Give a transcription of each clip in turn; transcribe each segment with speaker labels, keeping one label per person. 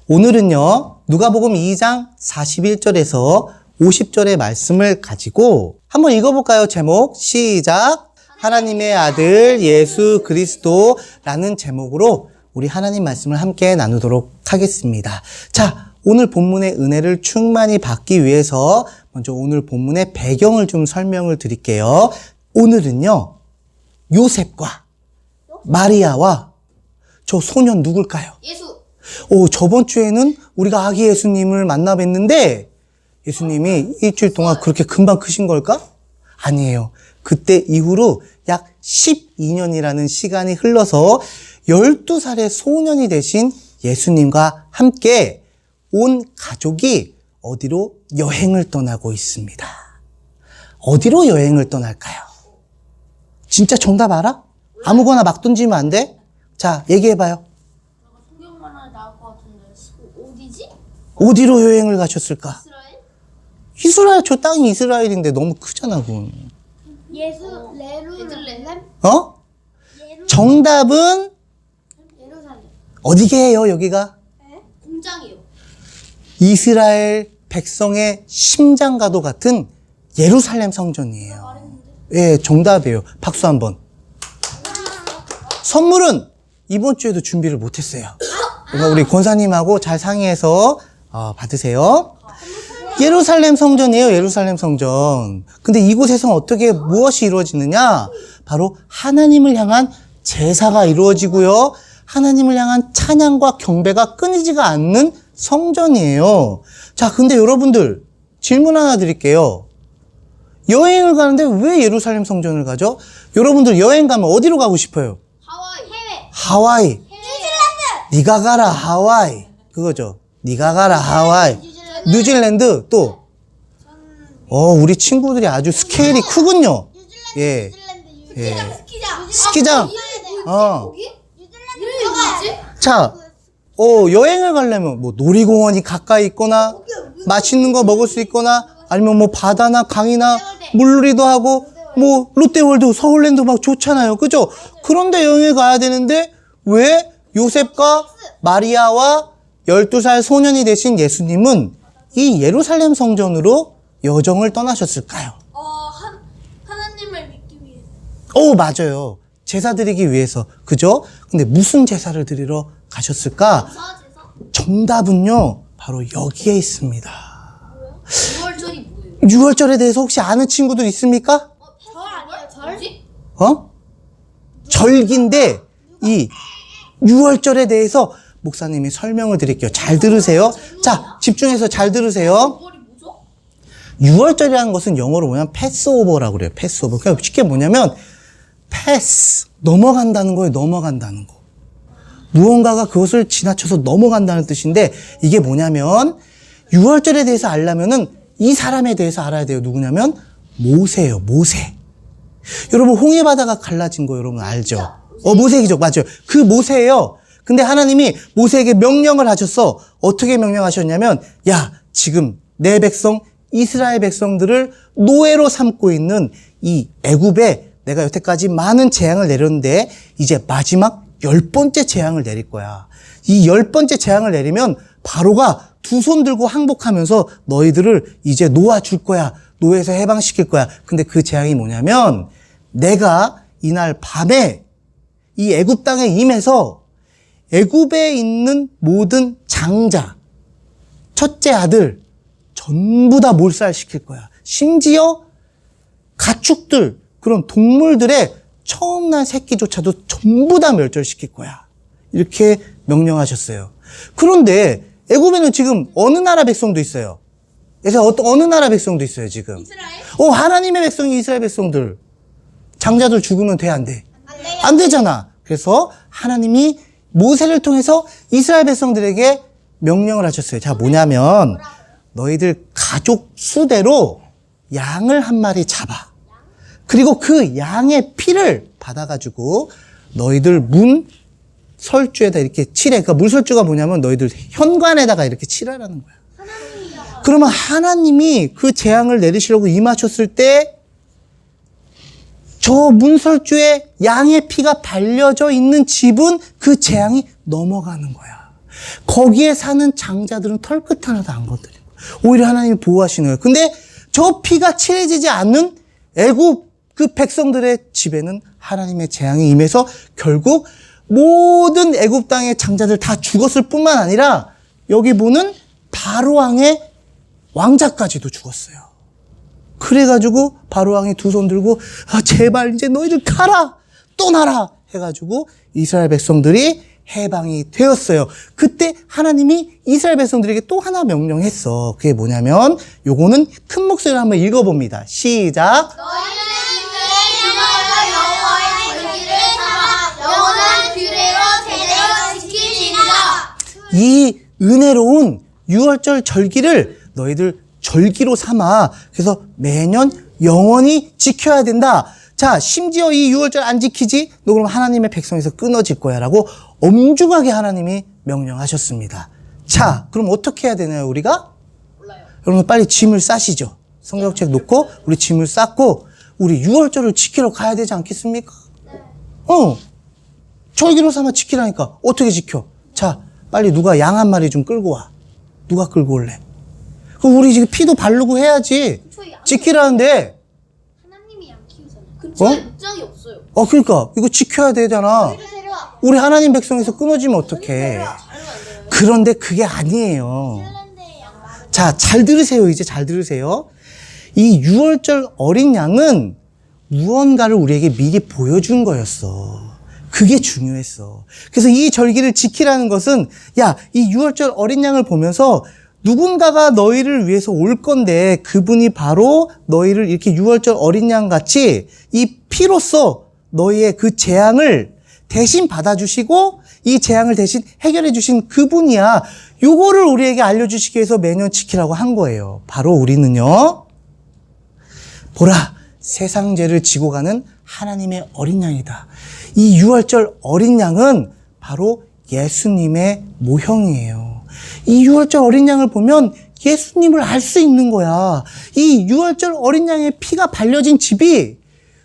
Speaker 1: 오늘은요, 누가복음 2장 41절에서 50절의 말씀을 가지고 한번 읽어볼까요? 제목 시작. 하나님의 아들 예수 그리스도라는 제목으로 우리 하나님 말씀을 함께 나누도록 하겠습니다. 자, 오늘 본문의 은혜를 충만히 받기 위해서 먼저 오늘 본문의 배경을 좀 설명을 드릴게요. 오늘은요, 요셉과 마리아와 저 소년 누굴까요?
Speaker 2: 예수.
Speaker 1: 저번 주에는 우리가 아기 예수님을 만나 뵀는데 예수님이 일주일 동안 그렇게 금방 크신 걸까? 아니에요. 그때 이후로 약 12년이라는 시간이 흘러서 12살의 소년이 되신 예수님과 함께 온 가족이 어디로 여행을 떠나고 있습니다. 어디로 여행을 떠날까요? 진짜 정답 알아? 아무거나 막 던지면 안 돼? 자, 얘기해봐요.
Speaker 2: 성경만화 나올 것 같은데 어디지?
Speaker 1: 어디로 여행을 가셨을까?
Speaker 2: 이스라엘?
Speaker 1: 이스라엘, 저 땅이 이스라엘인데 너무 크잖아, 그건.
Speaker 2: 예루살렘?
Speaker 1: 정답은
Speaker 2: 예루살렘.
Speaker 1: 어디게요, 여기가?
Speaker 2: 공장이요.
Speaker 1: 이스라엘 백성의 심장과도 같은 예루살렘 성전이에요. 예, 정답이에요. 박수 한번. 선물은 이번 주에도 준비를 못했어요. 그러니까 우리 권사님하고 잘 상의해서 받으세요. 예루살렘 성전이에요. 예루살렘 성전. 근데 이곳에서 어떻게 무엇이 이루어지느냐? 바로 하나님을 향한 제사가 이루어지고요. 하나님을 향한 찬양과 경배가 끊이지가 않는 성전이에요. 자, 근데 여러분들 질문 하나 드릴게요. 여행을 가는데 왜 예루살렘 성전을 가죠? 여러분들 여행 가면 어디로 가고 싶어요?
Speaker 2: 하와이. 해외.
Speaker 1: 하와이.
Speaker 2: 뉴질랜드.
Speaker 1: 네가 가라 하와이. 그거죠. 네가 가라 하와이. 뉴질랜드 또. 우리 친구들이 아주 스케일이 크군요. 예. 예. 스키장.
Speaker 2: 뉴질랜드.
Speaker 1: 자, 여행을 가려면 뭐 놀이공원이 가까이 있거나 맛있는 거 먹을 수 있거나 아니면 뭐 바다나 강이나 물놀이도 하고 뭐 롯데월드, 서울랜드 막 좋잖아요. 그죠? 그런데 여행을 가야 되는데 왜 요셉과 마리아와 12살 소년이 되신 예수님은 이 예루살렘 성전으로 여정을 떠나셨을까요?
Speaker 2: 하나님을 믿기 위해서.
Speaker 1: 맞아요. 제사 드리기 위해서. 그죠? 근데 무슨 제사를 드리러 가셨을까?
Speaker 2: 제사?
Speaker 1: 정답은요, 바로 여기에 있습니다.
Speaker 2: 6월절이 뭐예요?
Speaker 1: 6월절에 대해서 혹시 아는 친구들 있습니까?
Speaker 2: 절 아니에요? 절?
Speaker 1: 절기인데, 이 6월절에 대해서 목사님이 설명을 드릴게요. 잘 들으세요. 자, 집중해서 잘 들으세요.
Speaker 2: 6월이 뭐죠?
Speaker 1: 6월절이라는 것은 영어로 뭐냐면 패스오버라고 그래요. 패스오버. 그냥 쉽게 뭐냐면 패스, 넘어간다는 거예요. 넘어간다는 거. 무언가가 그것을 지나쳐서 넘어간다는 뜻인데 이게 뭐냐면 6월절에 대해서 알려면은 이 사람에 대해서 알아야 돼요. 누구냐면 모세예요. 모세. 여러분 홍해바다가 갈라진 거 여러분 알죠? 모세기적 맞아요. 그 모세예요. 근데 하나님이 모세에게 명령을 하셨어. 어떻게 명령하셨냐면 야, 지금 내 백성 이스라엘 백성들을 노예로 삼고 있는 이 애굽에 내가 여태까지 많은 재앙을 내렸는데 이제 마지막 10번째 재앙을 내릴 거야. 이 10번째 재앙을 내리면 바로가 두 손 들고 항복하면서 너희들을 이제 놓아줄 거야. 노예에서 해방시킬 거야. 근데 그 재앙이 뭐냐면 내가 이날 밤에 이 애굽 땅에 임해서 애굽에 있는 모든 장자, 첫째 아들 전부 다 몰살시킬 거야. 심지어 가축들, 그런 동물들의 처음 난 새끼조차도 전부 다 멸절시킬 거야. 이렇게 명령하셨어요. 그런데 애굽에는 지금 어느 나라 백성도 있어요? 그래서 어느 나라 백성도 있어요, 지금?
Speaker 2: 이스라엘?
Speaker 1: 하나님의 백성이 이스라엘 백성들. 장자들 죽으면 돼, 안 돼? 안 되잖아. 그래서 하나님이 모세를 통해서 이스라엘 백성들에게 명령을 하셨어요. 자, 뭐냐면 너희들 가족 수대로 양을 한 마리 잡아. 그리고 그 양의 피를 받아가지고 너희들 문 설주에다 이렇게 칠해. 그러니까 물설주가 뭐냐면 너희들 현관에다가 이렇게 칠하라는 거야. 그러면 하나님이 그 재앙을 내리시려고 임하셨을 때 저 문설주에 양의 피가 발려져 있는 집은 그 재앙이 넘어가는 거야. 거기에 사는 장자들은 털끝 하나도 안 건드리고 오히려 하나님이 보호하시는 거예요. 근데 저 피가 칠해지지 않는 애굽 그 백성들의 집에는 하나님의 재앙이 임해서 결국 모든 애굽 땅의 장자들 다 죽었을 뿐만 아니라 여기 보는 바로왕의 왕자까지도 죽었어요. 그래가지고 바로왕이 두 손 들고 제발 이제 너희들 가라 떠나라 해가지고 이스라엘 백성들이 해방이 되었어요. 그때 하나님이 이스라엘 백성들에게 또 하나 명령했어. 그게 뭐냐면 요거는 큰 목소리로 한번 읽어봅니다. 시작.
Speaker 2: 너희는 그의 이름으로 여호와의 절기를 삼아 영원한 규례로 제대로 지키시니라.
Speaker 1: 이 은혜로운 유월절 절기를 너희들 절기로 삼아. 그래서 매년 영원히 지켜야 된다. 자, 심지어 이 유월절 안 지키지? 너 그럼 하나님의 백성에서 끊어질 거야 라고 엄중하게 하나님이 명령하셨습니다. 자, 그럼 어떻게 해야 되나요, 우리가?
Speaker 2: 몰라요.
Speaker 1: 여러분 빨리 짐을 싸시죠. 성경책 놓고 우리 짐을 쌌고 우리 유월절을 지키러 가야 되지 않겠습니까? 절기로 삼아 지키라니까. 어떻게 지켜? 자, 빨리 누가 양 한 마리 좀 끌고 와. 누가 끌고 올래? 그럼 우리 지금 피도 바르고 해야지. 지키라는데.
Speaker 2: 하나님이 양 키우잖아요. 근처에 목장이 없어요.
Speaker 1: 그러니까 이거 지켜야 되잖아.
Speaker 2: 너희를 데려와.
Speaker 1: 우리 하나님 백성에서 끊어지면 어떡해. 그런데 그게 아니에요.
Speaker 2: 핀란드의 양 많은.
Speaker 1: 자, 잘 들으세요. 이제 잘 들으세요. 이 유월절 어린 양은 무언가를 우리에게 미리 보여준 거였어. 그게 중요했어. 그래서 이 절기를 지키라는 것은 야, 이 유월절 어린 양을 보면서 누군가가 너희를 위해서 올 건데 그분이 바로 너희를 이렇게 유월절 어린 양 같이 이 피로써 너희의 그 재앙을 대신 받아주시고 이 재앙을 대신 해결해 주신 그분이야. 요거를 우리에게 알려주시기 위해서 매년 지키라고 한 거예요. 바로 우리는요. 보라, 세상 죄를 지고 가는 하나님의 어린 양이다. 이 유월절 어린 양은 바로 예수님의 모형이에요. 이 유월절 어린 양을 보면 예수님을 알 수 있는 거야. 이 유월절 어린 양의 피가 발려진 집이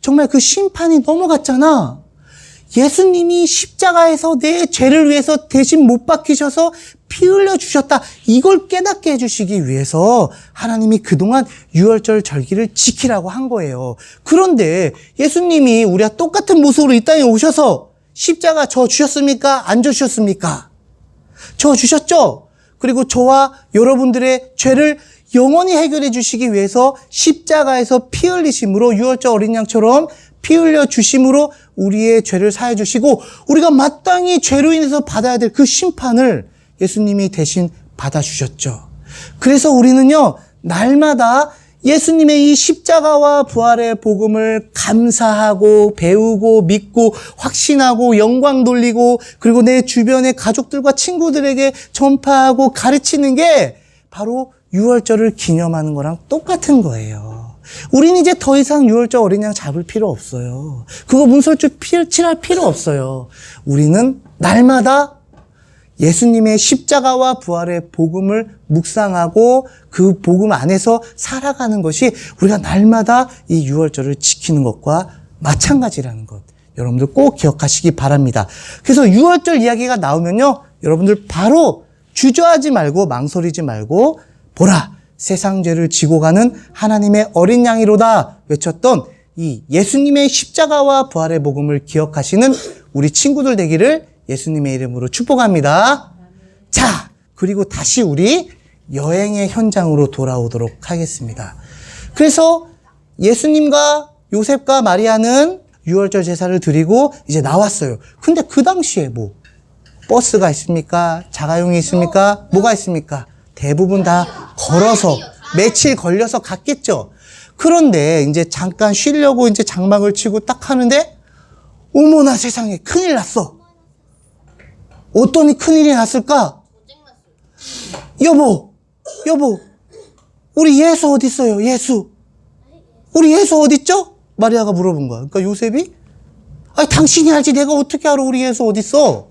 Speaker 1: 정말 그 심판이 넘어갔잖아. 예수님이 십자가에서 내 죄를 위해서 대신 못 박히셔서 피 흘려 주셨다. 이걸 깨닫게 해주시기 위해서 하나님이 그동안 유월절 절기를 지키라고 한 거예요. 그런데 예수님이 우리와 똑같은 모습으로 이 땅에 오셔서 십자가 져 주셨습니까? 안 져 주셨습니까? 져 주셨죠? 그리고 저와 여러분들의 죄를 영원히 해결해 주시기 위해서 십자가에서 피 흘리심으로 유월절 어린 양처럼 피 흘려 주심으로 우리의 죄를 사해 주시고 우리가 마땅히 죄로 인해서 받아야 될 그 심판을 예수님이 대신 받아 주셨죠. 그래서 우리는요, 날마다 예수님의 이 십자가와 부활의 복음을 감사하고 배우고 믿고 확신하고 영광 돌리고 그리고 내 주변의 가족들과 친구들에게 전파하고 가르치는 게 바로 유월절을 기념하는 거랑 똑같은 거예요. 우린 이제 더 이상 유월절 어린 양 잡을 필요 없어요. 그거 문설주 칠할 필요 없어요. 우리는 날마다 예수님의 십자가와 부활의 복음을 묵상하고 그 복음 안에서 살아가는 것이 우리가 날마다 이 유월절을 지키는 것과 마찬가지라는 것. 여러분들 꼭 기억하시기 바랍니다. 그래서 유월절 이야기가 나오면요, 여러분들 바로 주저하지 말고 망설이지 말고 보라, 세상 죄를 지고 가는 하나님의 어린 양이로다 외쳤던 이 예수님의 십자가와 부활의 복음을 기억하시는 우리 친구들 되기를 예수님의 이름으로 축복합니다. 자, 그리고 다시 우리 여행의 현장으로 돌아오도록 하겠습니다. 그래서 예수님과 요셉과 마리아는 유월절 제사를 드리고 이제 나왔어요. 근데 그 당시에 뭐 버스가 있습니까? 자가용이 있습니까? 뭐가 있습니까? 대부분 다 걸어서 며칠 걸려서 갔겠죠. 그런데 이제 잠깐 쉬려고 이제 장막을 치고 딱 하는데 어머나 세상에 큰일 났어. 어떤 큰일이 났을까? 여보, 우리 예수 어디 있어요? 예수. 우리 예수 어디 있죠? 마리아가 물어본 거야. 그러니까 요셉이 아니 당신이 알지 내가 어떻게 알아 우리 예수 어디 있어?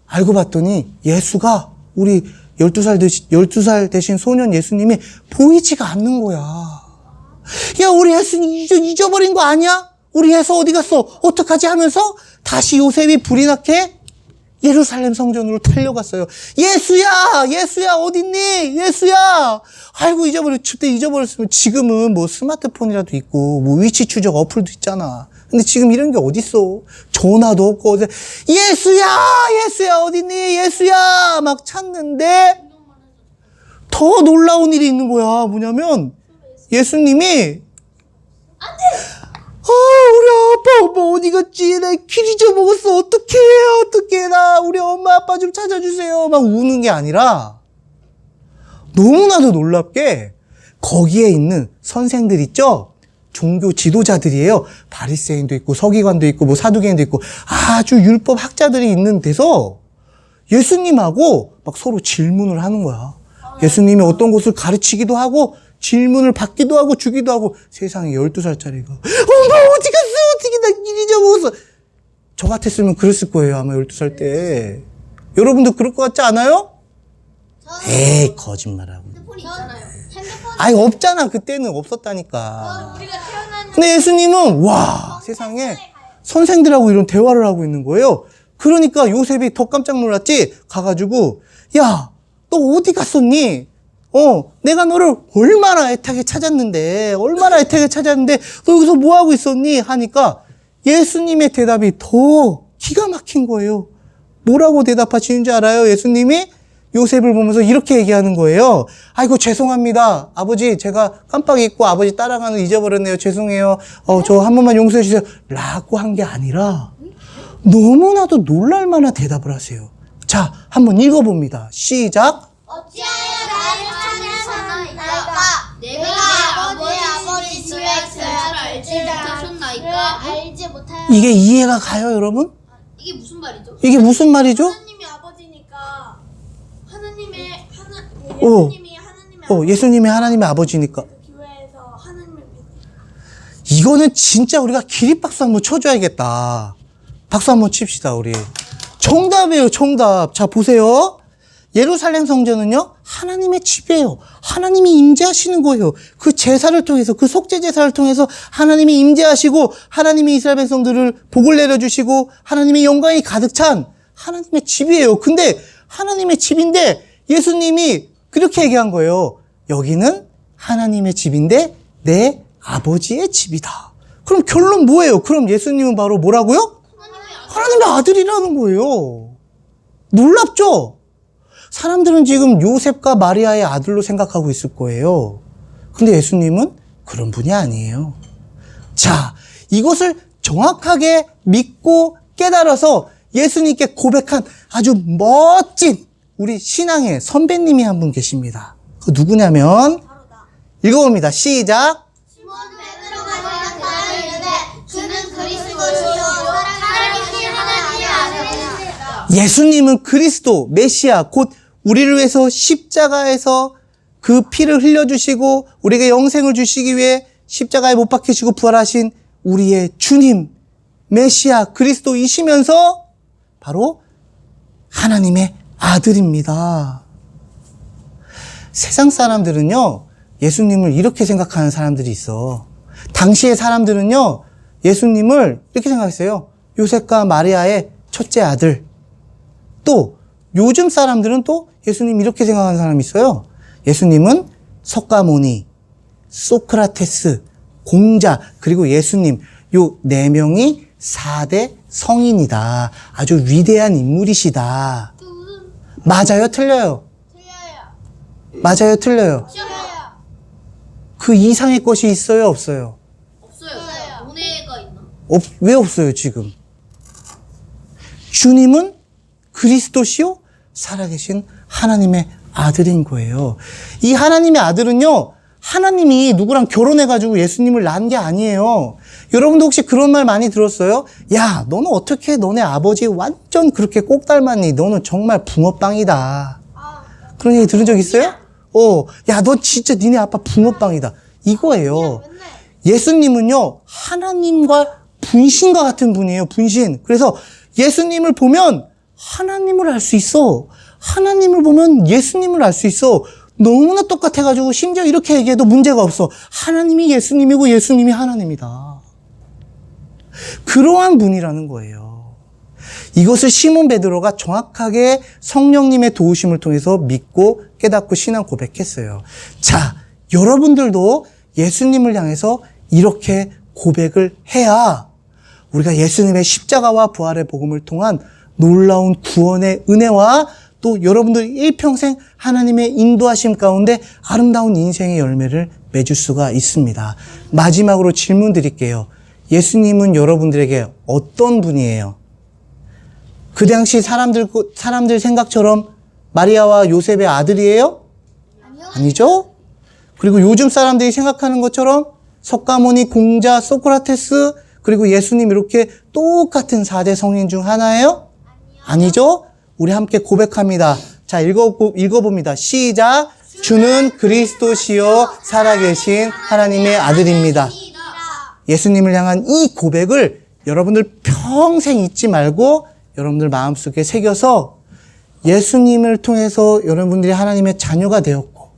Speaker 1: 알고 봤더니 예수가 우리 12살 되신 소년 예수님이 보이지가 않는 거야. 야, 우리 예수님 잊어버린 거 아니야? 우리 예수 어디 갔어? 어떡하지 하면서 다시 요셉이 불이 나게 예루살렘 성전으로 달려갔어요. 예수야! 예수야, 어딨니? 예수야! 아이고, 그때 잊어버렸으면 지금은 뭐 스마트폰이라도 있고, 뭐 위치 추적 어플도 있잖아. 근데 지금 이런 게 어딨어? 전화도 없고, 예수야! 예수야, 어딨니? 예수야! 막 찾는데, 더 놀라운 일이 있는 거야. 뭐냐면, 예수님이, 우리 아빠, 엄마 어디 갔지? 나 길 잊어먹었어. 어떡해, 나 우리 엄마, 아빠 좀 찾아주세요. 막 우는 게 아니라, 너무나도 놀랍게, 거기에 있는 선생들 있죠? 종교 지도자들이에요. 바리새인도 있고, 서기관도 있고, 뭐 사두개인도 있고, 아주 율법 학자들이 있는 데서 예수님하고 막 서로 질문을 하는 거야. 예수님이 어떤 것을 가르치기도 하고, 질문을 받기도 하고 주기도 하고. 세상에 12살짜리가 엄마 어디 갔어? 어떻게 나 길 잊어먹었어. 저 같았으면 그랬을 거예요. 아마 12살 때. 여러분도 그럴 것 같지 않아요? 에이 거짓말하고.
Speaker 2: 핸드폰이 있잖아요. 핸드폰.
Speaker 1: 아니 없잖아. 그때는 없었다니까.
Speaker 2: 우리가 태어난.
Speaker 1: 근데 예수님은 와 세상에 선생들하고 이런 대화를 하고 있는 거예요. 그러니까 요셉이 더 깜짝 놀랐지. 가가지고 야 너 어디 갔었니? 내가 너를 얼마나 애타게 찾았는데 너 여기서 뭐 하고 있었니? 하니까 예수님의 대답이 더 기가 막힌 거예요. 뭐라고 대답하시는 줄 알아요? 예수님이 요셉을 보면서 이렇게 얘기하는 거예요. 아이고 죄송합니다. 아버지 제가 깜빡 잊고 아버지 따라가는 거 잊어버렸네요. 죄송해요. 저 한 번만 용서해 주세요. 라고 한 게 아니라 너무나도 놀랄 만한 대답을 하세요. 자, 한번 읽어봅니다. 시작.
Speaker 2: 어찌하여 나를 찾으셨나이까? 내가 아버지 집에 있을 줄 알지 못하셨나이까? 알지 못하여.
Speaker 1: 이게 이해가 가요, 여러분?
Speaker 2: 이게 무슨 말이죠?
Speaker 1: 이게 무슨 말이죠?
Speaker 3: 하나님이 아버지니까 예수님이 하나님의
Speaker 1: 예수님이 하나님의 아버지니까.
Speaker 3: 교회에서 하나님을 믿는.
Speaker 1: 이거는 진짜 우리가 기립박수 한번 쳐줘야겠다. 박수 한번 칩시다, 우리. 정답이에요, 정답. 자, 보세요. 예루살렘 성전은요, 하나님의 집이에요. 하나님이 임재하시는 거예요. 그 제사를 통해서, 그 속죄 제사를 통해서 하나님이 임재하시고, 하나님이 이스라엘 백성들을 복을 내려주시고, 하나님의 영광이 가득 찬 하나님의 집이에요. 근데 하나님의 집인데 예수님이 그렇게 얘기한 거예요. 여기는 하나님의 집인데 내 아버지의 집이다. 그럼 결론 뭐예요? 그럼 예수님은 바로 뭐라고요? 하나님의 아들이라는 거예요. 놀랍죠? 사람들은 지금 요셉과 마리아의 아들로 생각하고 있을 거예요. 근데 예수님은 그런 분이 아니에요. 자, 이것을 정확하게 믿고 깨달아서 예수님께 고백한 아주 멋진 우리 신앙의 선배님이 한 분 계십니다. 그 누구냐면 읽어봅니다. 시작.
Speaker 2: 시몬 베드로가 대답하여 이르되 그는 그리스도시요 살아계신 하나님의 아들이시다.
Speaker 1: 예수님은 그리스도, 메시아, 곧 우리를 위해서 십자가에서 그 피를 흘려주시고 우리에게 영생을 주시기 위해 십자가에 못 박히시고 부활하신 우리의 주님, 메시아, 그리스도이시면서 바로 하나님의 아들입니다. 세상 사람들은요, 예수님을 이렇게 생각하는 사람들이 있어. 당시의 사람들은요, 예수님을 이렇게 생각했어요. 요셉과 마리아의 첫째 아들. 또 요즘 사람들은 또 예수님 이렇게 생각하는 사람이 있어요. 예수님은 석가모니, 소크라테스, 공자, 그리고 예수님 요 4명이 4대 성인이다. 아주 위대한 인물이시다. 맞아요, 틀려요?
Speaker 2: 틀려요.
Speaker 1: 맞아요, 틀려요?
Speaker 2: 틀려요.
Speaker 1: 그 이상의 것이 있어요, 없어요?
Speaker 2: 없어요. 돈에가 있나?
Speaker 1: 왜 없어요, 지금? 주님은 그리스도시요 살아계신 하나님의 아들인 거예요. 이 하나님의 아들은요, 하나님이 누구랑 결혼해가지고 예수님을 낳은 게 아니에요. 여러분도 혹시 그런 말 많이 들었어요? 야, 너는 어떻게 너네 아버지 완전 그렇게 꼭 닮았니? 너는 정말 붕어빵이다. 그런 얘기 들은 적 있어요? 야, 너 진짜 니네 아빠 붕어빵이다. 이거예요. 예수님은요, 하나님과 분신과 같은 분이에요, 분신. 그래서 예수님을 보면 하나님을 알 수 있어. 하나님을 보면 예수님을 알 수 있어. 너무나 똑같아가지고 심지어 이렇게 얘기해도 문제가 없어. 하나님이 예수님이고 예수님이 하나님이다. 그러한 분이라는 거예요. 이것을 시몬 베드로가 정확하게 성령님의 도우심을 통해서 믿고 깨닫고 신앙 고백했어요. 자, 여러분들도 예수님을 향해서 이렇게 고백을 해야 우리가 예수님의 십자가와 부활의 복음을 통한 놀라운 구원의 은혜와 또 여러분들 일평생 하나님의 인도하심 가운데 아름다운 인생의 열매를 맺을 수가 있습니다. 마지막으로 질문 드릴게요. 예수님은 여러분들에게 어떤 분이에요? 그 당시 사람들 생각처럼 마리아와 요셉의 아들이에요? 아니죠? 그리고 요즘 사람들이 생각하는 것처럼 석가모니, 공자, 소크라테스 그리고 예수님 이렇게 똑같은 4대 성인 중 하나예요? 아니죠? 우리 함께 고백합니다. 자, 읽어봅니다. 시작. 주는 그리스도시요 살아계신 하나님의 아들입니다. 예수님을 향한 이 고백을 여러분들 평생 잊지 말고 여러분들 마음속에 새겨서 예수님을 통해서 여러분들이 하나님의 자녀가 되었고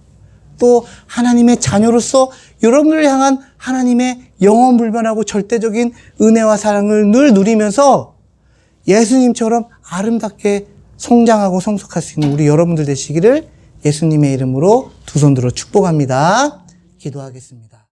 Speaker 1: 또 하나님의 자녀로서 여러분들을 향한 하나님의 영원불변하고 절대적인 은혜와 사랑을 늘 누리면서 예수님처럼 아름답게 성장하고 성숙할 수 있는 우리 여러분들 되시기를 예수님의 이름으로 두 손 들어 축복합니다. 기도하겠습니다.